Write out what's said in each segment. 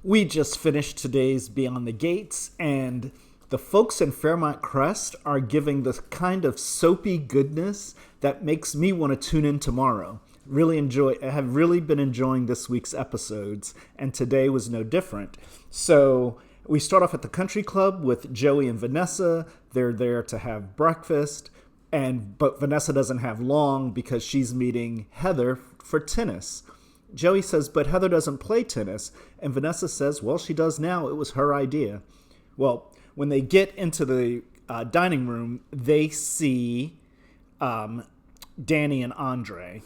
We just finished today's Beyond the Gates, and the folks in Fairmont Crest are giving the kind of soapy goodness that makes me want to tune in tomorrow. I have really been enjoying this week's episodes, and today was no different. So we start off at the country club with Joey and Vanessa. They're there to have breakfast, but Vanessa doesn't have long because she's meeting Heather for tennis. Joey says, but Heather doesn't play tennis. And Vanessa says, well, she does now. It was her idea. Well, when they get into the dining room, they see Danny and Andre.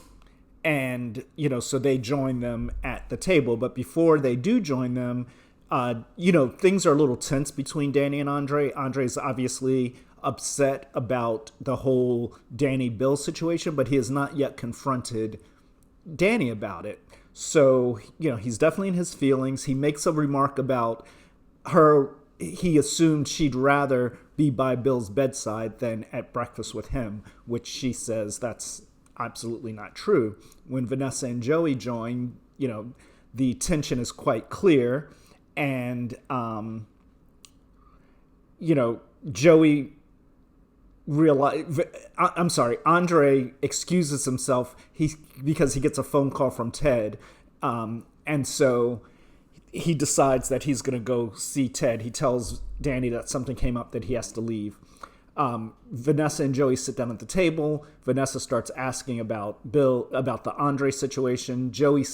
And, so they join them at the table. But before they do join them, things are a little tense between Danny and Andre. Andre's obviously upset about the whole Danny-Bill situation, but he has not yet confronted Danny about it. So, he's definitely in his feelings. He makes a remark about her. He assumed she'd rather be by Bill's bedside than at breakfast with him, which she says that's absolutely not true. When Vanessa and Joey join, the tension is quite clear. And, Joey Andre excuses himself because he gets a phone call from Ted. And so he decides that he's going to go see Ted. He tells Danny that something came up that he has to leave. Vanessa and Joey sit down at the table. Vanessa starts asking about the Andre situation. Joey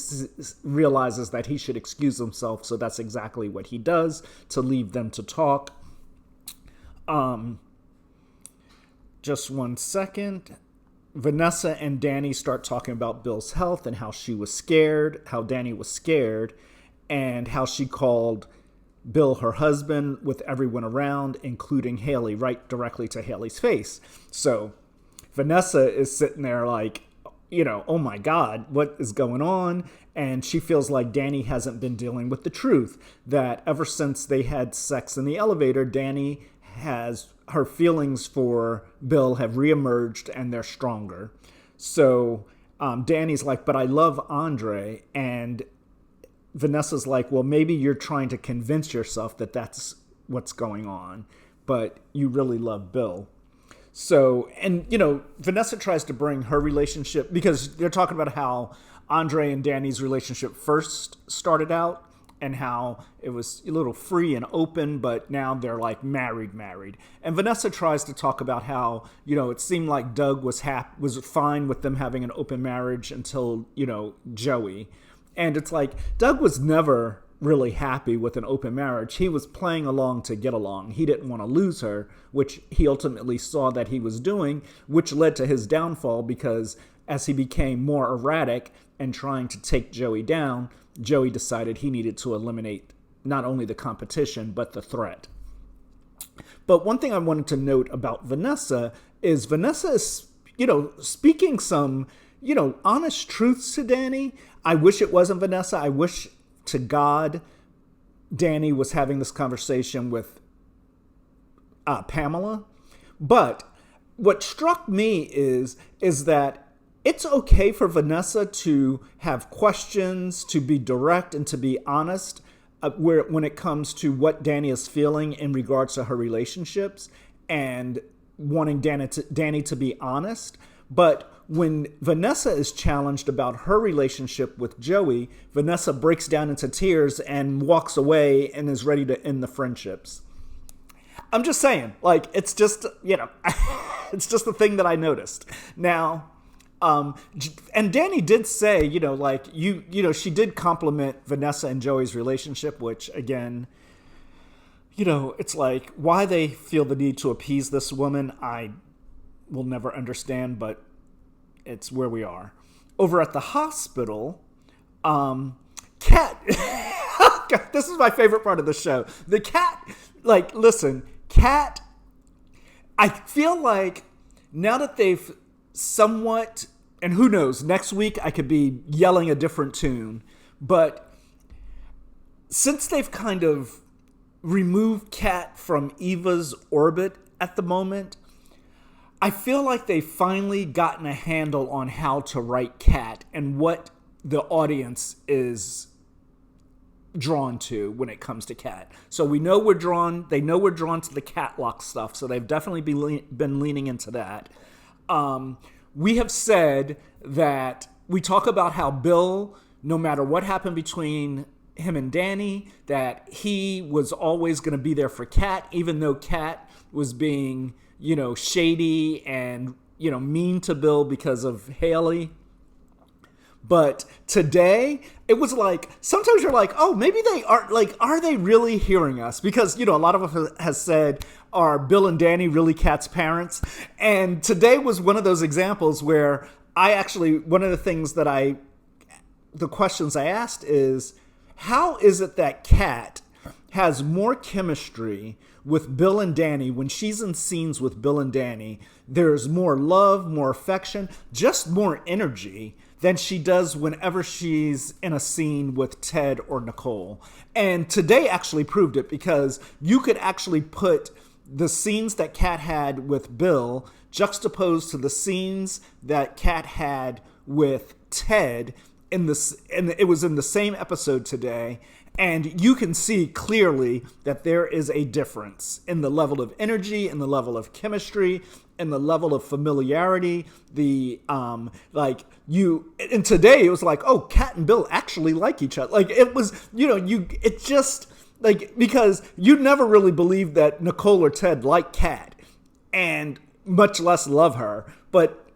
realizes that he should excuse himself, so that's exactly what he does to leave them to talk. Just one second. Vanessa and Danny start talking about Bill's health and how she was scared, how Danny was scared, and how she called Bill her husband with everyone around, including Hayley, right directly to Hayley's face. So Vanessa is sitting there like, oh my God, what is going on? And she feels like Danny hasn't been dealing with the truth, that ever since they had sex in the elevator, her feelings for Bill have reemerged and they're stronger. So Danny's like, but I love Andre. And Vanessa's like, well, maybe you're trying to convince yourself that that's what's going on, but you really love Bill. So, and, Vanessa tries to bring her relationship, because they're talking about how Andre and Danny's relationship first started out and how it was a little free and open, but now they're like married. And Vanessa tries to talk about how, it seemed like Doug was fine with them having an open marriage until, Joey. And it's like, Doug was never really happy with an open marriage. He was playing along to get along. He didn't want to lose her, which he ultimately saw that he was doing, which led to his downfall, because as he became more erratic and trying to take Joey down, Joey decided he needed to eliminate not only the competition, but the threat. But one thing I wanted to note about Vanessa is speaking some, honest truths to Danny. I wish it wasn't Vanessa. I wish to God Danny was having this conversation with Pamela. But what struck me is that it's okay for Vanessa to have questions, to be direct, and to be honest when it comes to what Danny is feeling in regards to her relationships and wanting Danny to be honest. But when Vanessa is challenged about her relationship with Joey, Vanessa breaks down into tears and walks away and is ready to end the friendships. I'm just saying, it's just, it's just the thing that I noticed. Now, and Danny did say, she did compliment Vanessa and Joey's relationship, which again, it's like why they feel the need to appease this woman, I will never understand, but it's where we are. Over at the hospital, Kat, God, this is my favorite part of the show. The Kat, Kat, I feel like now that they've somewhat, and who knows, next week I could be yelling a different tune, but since they've kind of removed Kat from Eva's orbit at the moment, I feel like they've finally gotten a handle on how to write Kat and what the audience is drawn to when it comes to Kat. So they know we're drawn to the catlock stuff, so they've definitely been leaning into that. We have said that we talk about how Bill, no matter what happened between him and Danny, that he was always going to be there for Kat, even though Kat was being, shady and, mean to Bill because of Hayley. But today, it was like, sometimes you're like, oh, maybe they are they really hearing us? Because, a lot of us has said, are Bill and Danny really Kat's parents? And today was one of those examples where one of the things that the questions I asked is, how is it that Kat has more chemistry with Bill and Danny when she's in scenes with Bill and Danny? There's more love, more affection, just more energy than she does whenever she's in a scene with Ted or Nicole. And today actually proved it, because you could actually put the scenes that Kat had with Bill juxtaposed to the scenes that Kat had with Ted and it was in the same episode today. And you can see clearly that there is a difference in the level of energy, in the level of chemistry, in the level of familiarity. And today it was like, oh, Kat and Bill actually like each other. Like, it was, because you'd never really believe that Nicole or Ted like Kat, and much less love her. But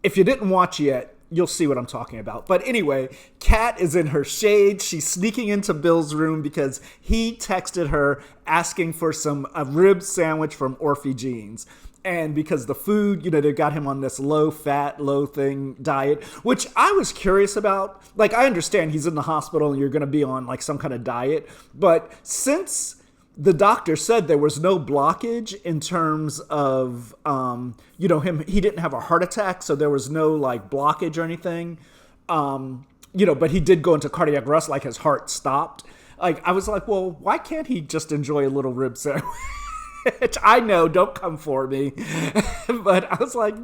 if you didn't watch yet, you'll see what I'm talking about. But anyway, Kat is in her shade. She's sneaking into Bill's room because he texted her asking for a rib sandwich from Orphe Jeans. And because the food, they got him on this low-fat, low-thing diet, which I was curious about. Like, I understand he's in the hospital and you're going to be on, some kind of diet. But since the doctor said there was no blockage in terms of, he didn't have a heart attack, so there was no, blockage or anything. But he did go into cardiac arrest, his heart stopped. I was like, well, why can't he just enjoy a little rib sandwich? I know, don't come for me. But I was like,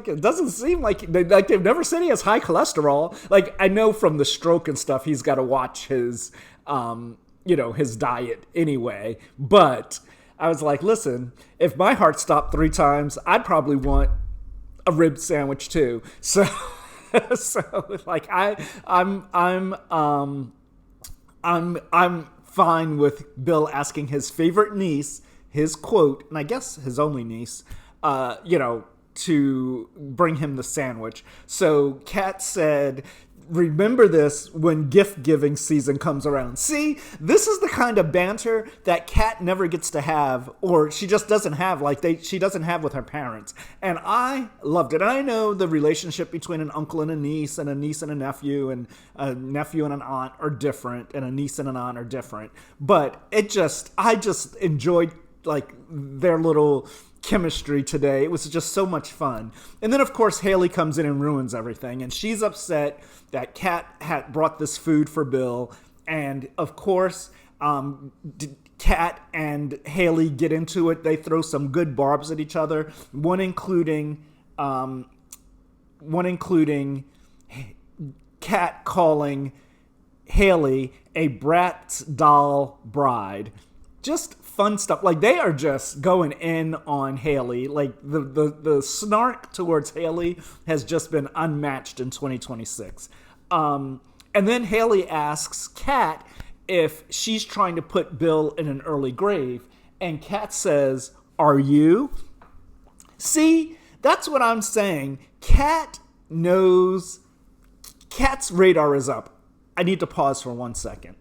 it doesn't seem like they've never said he has high cholesterol. I know from the stroke and stuff, he's got to watch his, his diet anyway. But I was like, listen, if my heart stopped 3 times, I'd probably want a rib sandwich too. So, I'm fine with Bill asking his favorite niece, his quote, and I guess his only niece, to bring him the sandwich. So Kat said, remember this when gift giving season comes around. See, this is the kind of banter that Kat never gets to have, or she just doesn't have, she doesn't have with her parents. And I loved it. And I know the relationship between an uncle and a niece and a nephew and an aunt are different, and a niece and an aunt are different. But I just enjoyed their little chemistry today. It was just so much fun. And then, of course, Hayley comes in and ruins everything, and she's upset that Kat had brought this food for Bill. And of course, Kat and Hayley get into it. They throw some good barbs at each other, one including Kat calling Hayley a Bratz doll bride. Just fun stuff. They are just going in on Hayley. The snark towards Hayley has just been unmatched in 2026. And then Hayley asks Kat if she's trying to put Bill in an early grave. And Kat says, are you? See, that's what I'm saying. Kat knows. Kat's radar is up. I need to pause for 1 second.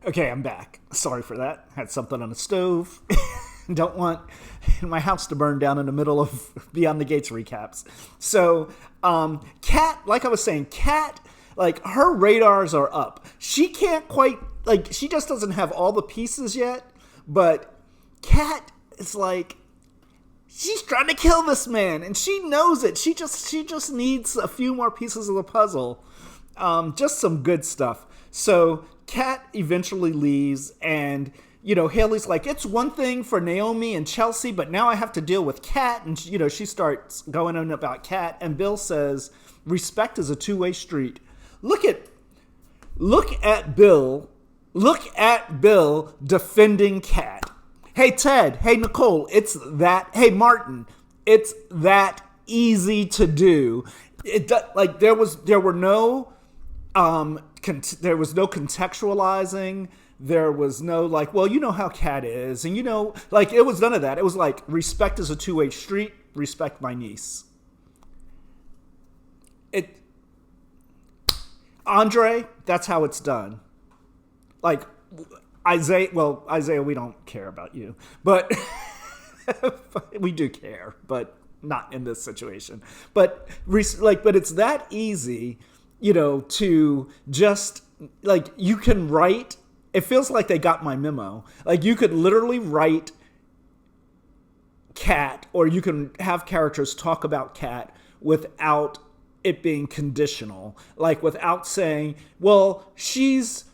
Okay, I'm back. Sorry for that. Had something on the stove. Don't want my house to burn down in the middle of Beyond the Gates recaps. So, Kat, like I was saying, Kat, her radars are up. She can't quite, she just doesn't have all the pieces yet. But Kat is she's trying to kill this man, and she knows it. She just needs a few more pieces of the puzzle. Just some good stuff. So Kat eventually leaves, and Hayley's like, it's one thing for Naomi and Chelsea, but now I have to deal with Kat. And she starts going on about Kat, and Bill says respect is a two-way street. Look at Look at Bill. Look at Bill defending Kat. Hey, Ted. Hey, Nicole. Hey, Martin. It's that easy to do. There was no contextualizing. There was no like, well, you know how Kat is, and it was none of that. It was like, respect is a two-way street. Respect my niece. Andre, that's how it's done. Like, Isaiah, we don't care about you, but we do care, but not in this situation. But it's that easy, to just, like, you can write. It feels like they got my memo. Like, you could literally write Kat, or you can have characters talk about Kat without it being conditional, like without saying, well, she's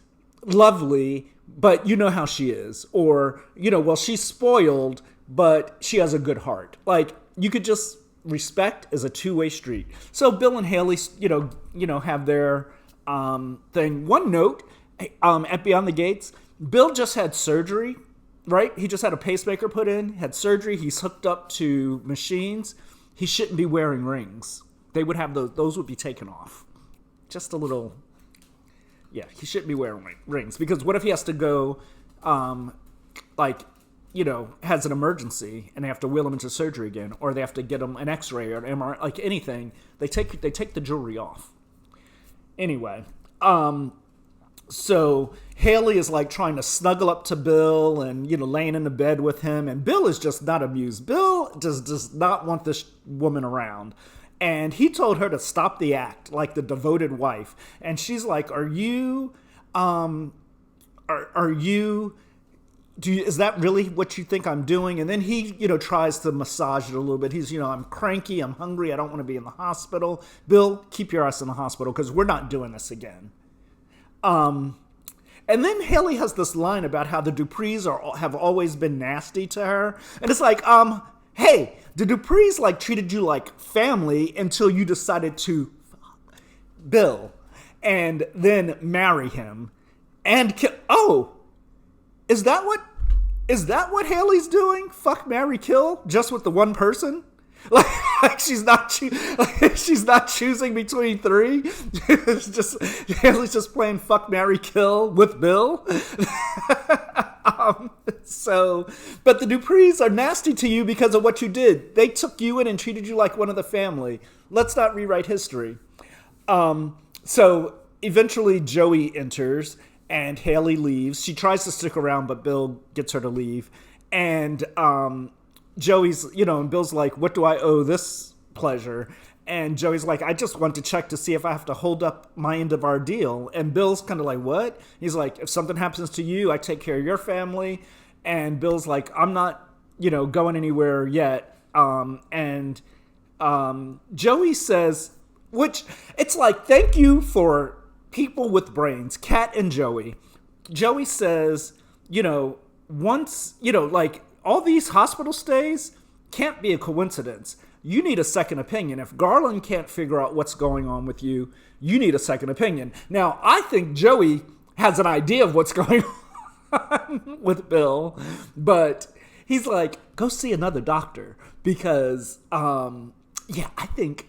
lovely, but you know how she is, or, well, she's spoiled, but she has a good heart. Like, you could just, respect is a two-way street. So Bill and Hayley, have their thing. One note, at Beyond the Gates, Bill just had surgery, right? He just had a pacemaker put in, had surgery. He's hooked up to machines. He shouldn't be wearing rings. They would have those would be taken off. Just a little, yeah, he shouldn't be wearing rings, because what if he has to go, has an emergency and they have to wheel him into surgery again, or they have to get him an X-ray or an MRI, like anything. They take the jewelry off. Anyway, so Hayley is like trying to snuggle up to Bill and, laying in the bed with him. And Bill is just not amused. Bill does not want this woman around. And he told her to stop the act, like the devoted wife. And she's like, is that really what you think I'm doing? And then he, tries to massage it a little bit. He's, I'm cranky, I'm hungry, I don't want to be in the hospital. Bill, keep your ass in the hospital, because we're not doing this again. And then Hayley has this line about how the Duprees have always been nasty to her. And it's like, hey, the Duprees treated you like family until you decided to Bill and then marry him and is that what Hayley's doing? Fuck, marry, kill, just with the one person? Like she's not choosing between three. It's just Hayley's just playing fuck, marry, kill with Bill. But the Duprees are nasty to you because of what you did. They took you in and treated you like one of the family. Let's not rewrite history. So eventually Joey enters and Hayley leaves. She tries to stick around, but Bill gets her to leave. And Joey's, and Bill's like, what do I owe this pleasure? And Joey's like, I just want to check to see if I have to hold up my end of our deal. And Bill's kind of like, what? He's like, if something happens to you, I take care of your family. And Bill's like, I'm not, going anywhere yet. Joey says, which it's like, thank you for people with brains, Kat and Joey. Joey says, once, all these hospital stays can't be a coincidence. You need a second opinion. If Garland can't figure out what's going on with you, you need a second opinion. Now, I think Joey has an idea of what's going on with Bill, but he's like, go see another doctor because, I think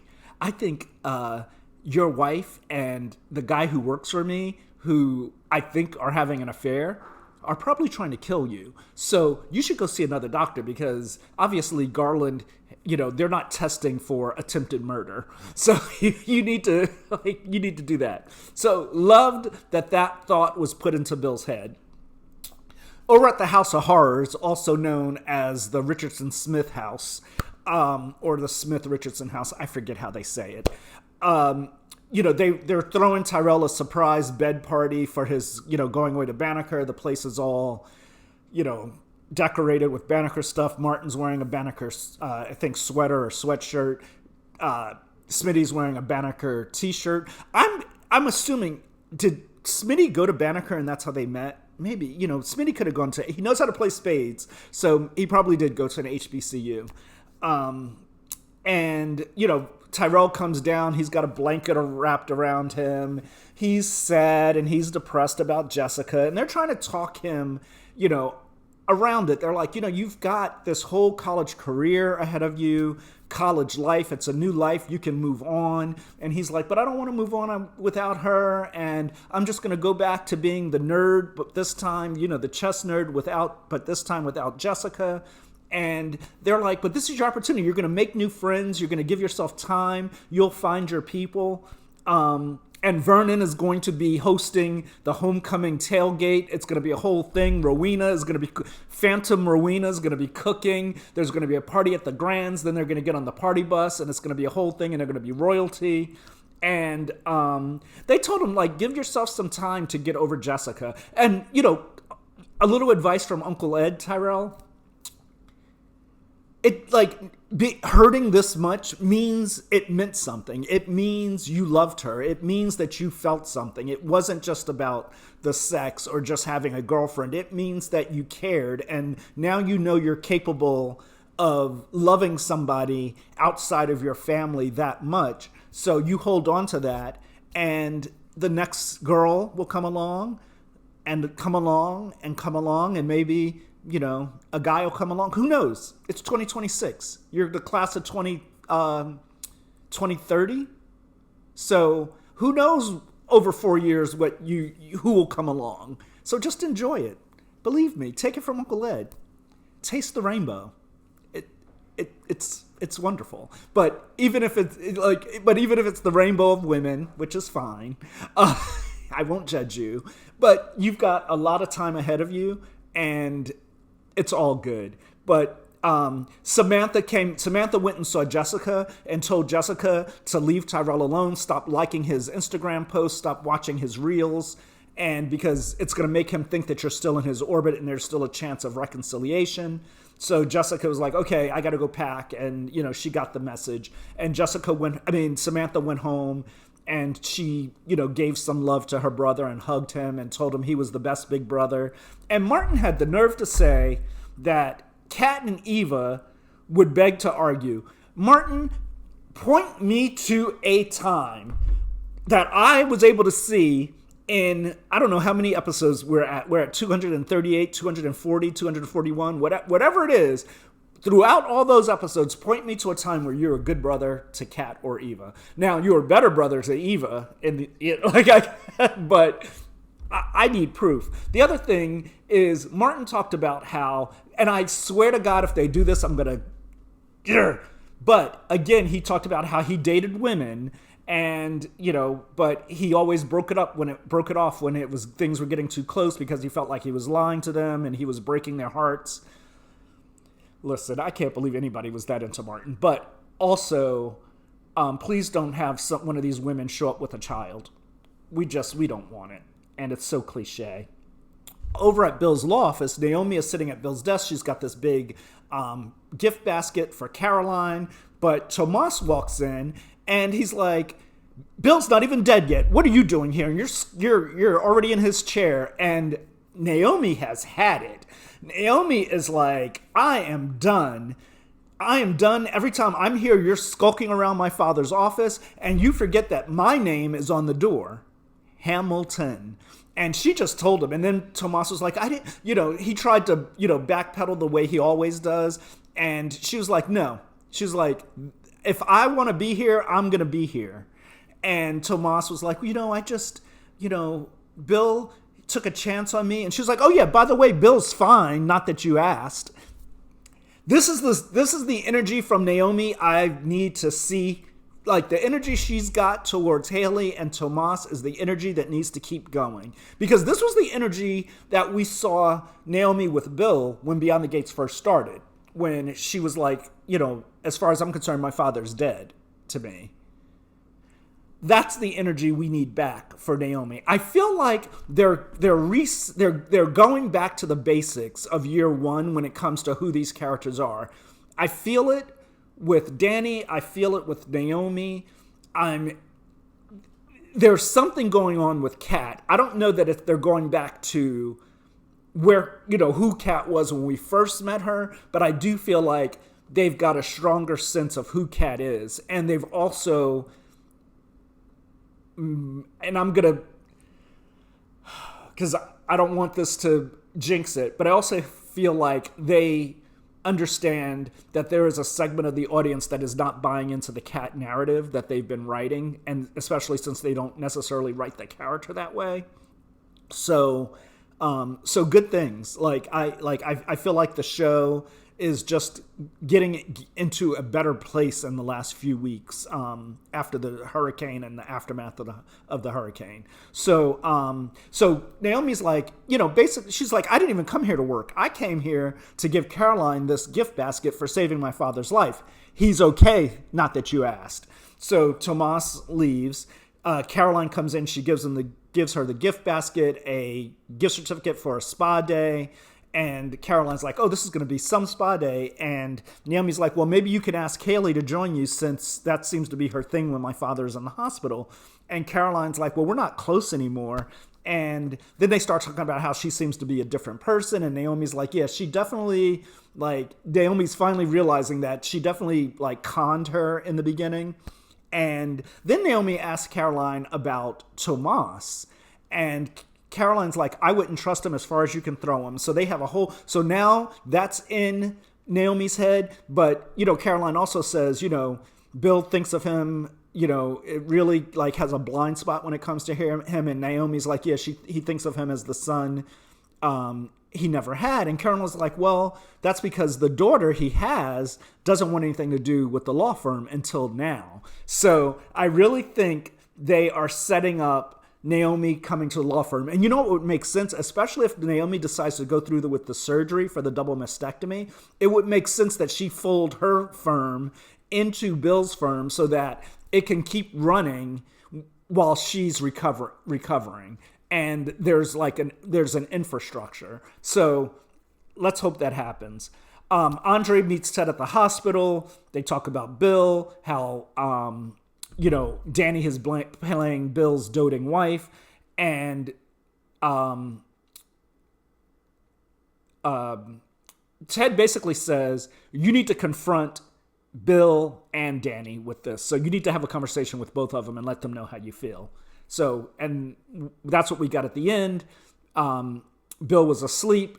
your wife and the guy who works for me, who I think are having an affair, are probably trying to kill you. So you should go see another doctor because obviously Garland, they're not testing for attempted murder. So you need to do that. So loved that thought was put into Bill's head. Over at the House of Horrors, also known as the Richardson Smith House, or the Smith-Richardson House, I forget how they say it. They're throwing Tyrell a surprise bed party for his, going away to Banneker. The place is all, decorated with Banneker stuff. Martin's wearing a Banneker, I think, sweater or sweatshirt. Smitty's wearing a Banneker t-shirt. I'm assuming, did Smitty go to Banneker and that's how they met? Maybe, Smitty could have gone to, he knows how to play spades, so he probably did go to an HBCU. Tyrell comes down. He's got a blanket wrapped around him. He's sad and he's depressed about Jessica. And they're trying to talk him, around it. They're like, you've got this whole college career ahead of you, college life. It's a new life. You can move on. And he's like, but I don't want to move on without her. And I'm just going to go back to being the nerd, but this time, the chess nerd but this time without Jessica. And they're like, but this is your opportunity. You're going to make new friends. You're going to give yourself time. You'll find your people. And Vernon is going to be hosting the homecoming tailgate. It's going to be a whole thing. Phantom Rowena is going to be cooking. There's going to be a party at the Grands. Then they're going to get on the party bus, and it's going to be a whole thing, and they're going to be royalty. And they told him, like, give yourself some time to get over Jessica. And, a little advice from Uncle Ed, Tyrell. It, hurting this much means it meant something. It means you loved her. It means that you felt something. It wasn't just about the sex or just having a girlfriend. It means that you cared, and now you're capable of loving somebody outside of your family that much. So you hold on to that, and the next girl will come along, and and maybe a guy will come along. Who knows? It's 2026. You're the class of 2030. So who knows over 4 years who will come along. So just enjoy it. Believe me. Take it from Uncle Ed. Taste the rainbow. It's wonderful. But even if it's the rainbow of women, which is fine, I won't judge you. But you've got a lot of time ahead of you, and it's all good. But Samantha went and saw Jessica and told Jessica to leave Tyrell alone, stop liking his Instagram posts, stop watching his reels, and because it's going to make him think that you're still in his orbit and there's still a chance of reconciliation. So Jessica was like, okay, I got to go pack. And, she got the message. And Samantha went home, and she, gave some love to her brother and hugged him and told him he was the best big brother. And Martin had the nerve to say that Kat and Eva would beg to argue. Martin, point me to a time that I was able to see in, I don't know how many episodes we're at. We're at 238, 240, 241, whatever it is. Throughout all those episodes, point me to a time where you're a good brother to Kat or Eva. Now, you're a better brother to Eva, but I need proof. The other thing is Martin talked about how, and I swear to God, if they do this, I'm going to, but again, he talked about how he dated women, and, but he always broke it off when things were getting too close because he felt like he was lying to them and he was breaking their hearts. Listen, I can't believe anybody was that into Martin. But also, please don't have one of these women show up with a child. We don't want it. And it's so cliche. Over at Bill's law office, Naomi is sitting at Bill's desk. She's got this big gift basket for Caroline. But Tomas walks in, and he's like, Bill's not even dead yet. What are you doing here? And you're already in his chair. And Naomi has had it. Naomi is like, I am done. Every time I'm here, you're skulking around my father's office, and you forget that my name is on the door, Hamilton. And she just told him. And then Tomas was like, he tried to, backpedal the way he always does. And she was like, no. She's like, if I want to be here, I'm going to be here. And Tomas was like, Bill took a chance on me. And she was like, oh yeah, by the way, Bill's fine. Not that you asked. This is the energy from Naomi I need to see. Like, the energy she's got towards Hayley and Tomas is the energy that needs to keep going. Because this was the energy that we saw Naomi with Bill when Beyond the Gates first started. When she was like, as far as I'm concerned, my father's dead to me. That's the energy we need back for Naomi. I feel like they're going back to the basics of year one when it comes to who these characters are. I feel it with Danny. I feel it with Naomi. There's something going on with Kat. I don't know that if they're going back to where, who Kat was when we first met her, but I do feel like they've got a stronger sense of who Kat is. And they've also, and I'm going to, because I don't want this to jinx it, but I also feel like they understand that there is a segment of the audience that is not buying into the Kat narrative that they've been writing, and especially since they don't necessarily write the character that way. So good things. I feel like the show is just getting into a better place in the last few weeks after the hurricane and the aftermath of the hurricane. So Naomi's like, basically she's like, I didn't even come here to work. I came here to give Caroline this gift basket for saving my father's life. He's okay, not that you asked. So Tomas leaves. Caroline comes in. She gives her the gift basket, a gift certificate for a spa day. And Caroline's like, oh, this is going to be some spa day. And Naomi's like, well, maybe you can ask Hayley to join you since that seems to be her thing when my father's in the hospital. And Caroline's like, well, we're not close anymore. And then they start talking about how she seems to be a different person. And Naomi's like, yeah, she definitely, Naomi's finally realizing that she definitely, conned her in the beginning. And then Naomi asks Caroline about Tomas. And Caroline's like, I wouldn't trust him as far as you can throw him. So they have so now that's in Naomi's head. But, Caroline also says, Bill thinks of him, it really has a blind spot when it comes to him. And Naomi's like, yeah, he thinks of him as the son he never had. And Caroline's like, well, that's because the daughter he has doesn't want anything to do with the law firm until now. So I really think they are setting up Naomi coming to the law firm. And you know what would make sense, especially if Naomi decides to go through with the surgery for the double mastectomy, it would make sense that she fold her firm into Bill's firm so that it can keep running while she's recovering. And there's an infrastructure. So let's hope that happens. Andre meets Ted at the hospital. They talk about Bill, how Danny is playing Bill's doting wife, and Ted basically says, you need to confront Bill and Danny with this. So you need to have a conversation with both of them and let them know how you feel. So, and that's what we got at the end. Bill was asleep,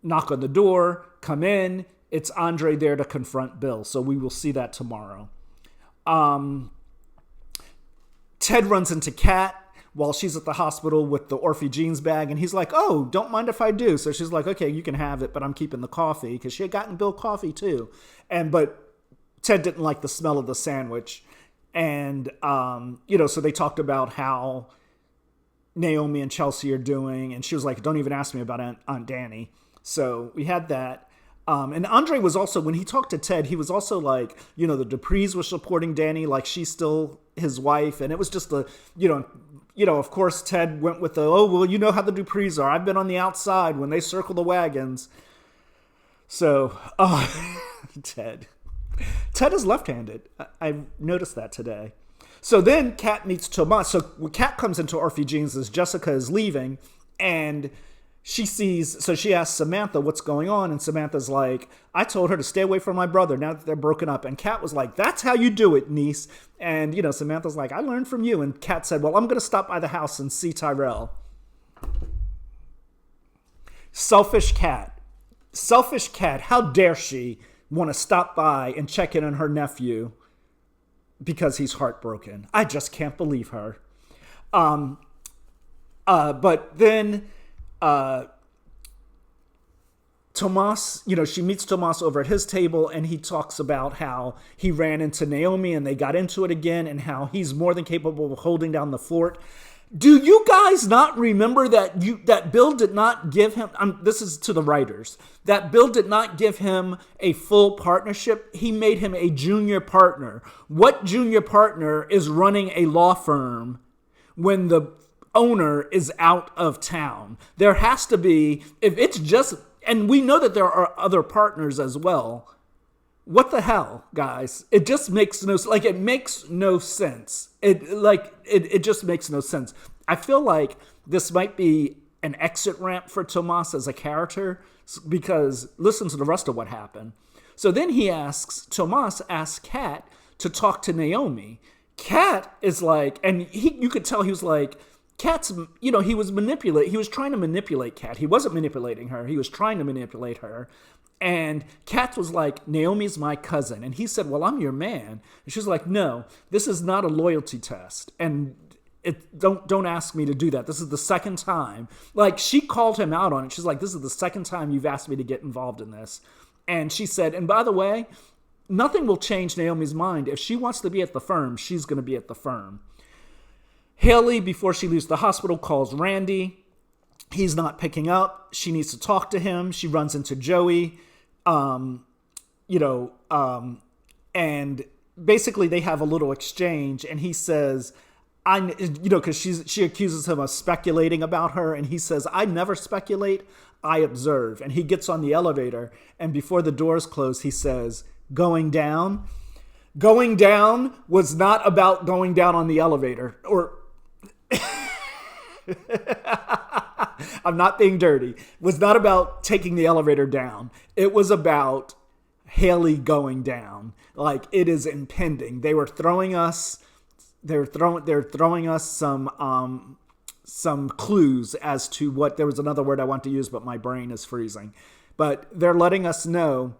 knock on the door, come in. It's Andre there to confront Bill. So we will see that tomorrow. Ted runs into Kat while she's at the hospital with the Orphe jeans bag. And he's like, oh, don't mind if I do. So she's like, okay, you can have it, but I'm keeping the coffee, because she had gotten Bill coffee too. But Ted didn't like the smell of the sandwich. And, so they talked about how Naomi and Chelsea are doing. And she was like, don't even ask me about Aunt Danny. So we had that. And Andre was also, when he talked to Ted, he was also like, the Duprees were supporting Danny, like she's still his wife. And it was just of course, Ted went with how the Duprees are. I've been on the outside when they circle the wagons. So, Ted is left-handed. I noticed that today. So then Kat meets Tomas. So when Kat comes into Orphe Jeans as Jessica is leaving, and she asks Samantha what's going on, and Samantha's like, I told her to stay away from my brother now that they're broken up. And Kat was like, that's how you do it, niece. And, Samantha's like, I learned from you. And Kat said, well, I'm going to stop by the house and see Tyrell. Selfish Kat. How dare she want to stop by and check in on her nephew because he's heartbroken. I just can't believe her. But then Tomas, she meets Tomas over at his table, and he talks about how he ran into Naomi and they got into it again, and how he's more than capable of holding down the fort. Do you guys not remember that Bill did not give him, this is to the writers, that Bill did not give him a full partnership? He made him a junior partner. What junior partner is running a law firm when the owner is out of town? There has to be, if it's just, and we know that there are other partners as well. What the hell, guys? It just makes no sense. It makes no sense. It just makes no sense. I feel like this might be an exit ramp for Tomas as a character, because listen to the rest of what happened. So then Tomas asks Kat to talk to Naomi. Kat is like, and you could tell he was like, Kat's, he was trying to manipulate Kat. He wasn't manipulating her. He was trying to manipulate her. And Kat was like, Naomi's my cousin. And he said, well, I'm your man. And she's like, no, this is not a loyalty test. And don't ask me to do that. This is the second time. Like, she called him out on it. She's like, this is the second time you've asked me to get involved in this. And she said, and by the way, nothing will change Naomi's mind. If she wants to be at the firm, she's going to be at the firm. Hayley, before she leaves the hospital, calls Randy. He's not picking up. She needs to talk to him. She runs into Joey, and basically they have a little exchange, and he says, because she accuses him of speculating about her, and he says, I never speculate, I observe. And he gets on the elevator, and before the doors close, he says, going down. Going down was not about going down on the elevator, or I'm not being dirty. It was not about taking the elevator down. It was about Hayley going down. Like, it is impending. They were throwing us some clues as to what, there was another word I want to use, but my brain is freezing. But they're letting us know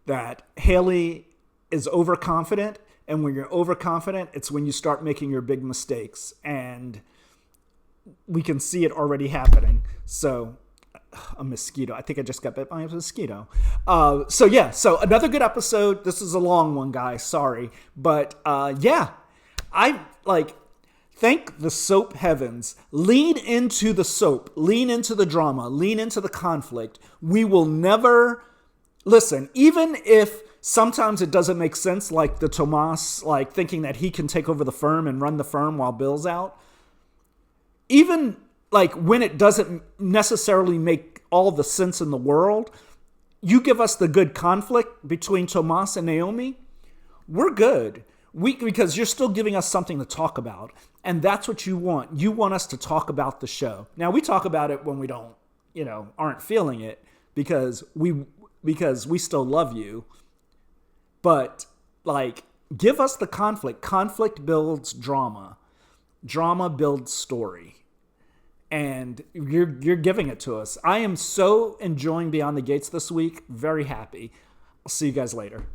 that Hayley is overconfident, and when you're overconfident, it's when you start making your big mistakes, and we can see it already happening. So, a mosquito. I think I just got bit by a mosquito. So another good episode. This is a long one, guys. Sorry. But, I thank the soap heavens. Lean into the soap. Lean into the drama. Lean into the conflict. We will never... Listen, even if sometimes it doesn't make sense, like the Tomas, like thinking that he can take over the firm and run the firm while Bill's out, even like when it doesn't necessarily make all the sense in the world, you give us the good conflict between Tomas and Naomi, we're good. Because you're still giving us something to talk about. And that's what you want. You want us to talk about the show. Now, we talk about it when we don't, aren't feeling it because we still love you. But, give us the conflict. Conflict builds drama. Drama builds story. And you're giving it to us. I am so enjoying Beyond the Gates this week. Very happy. I'll see you guys later.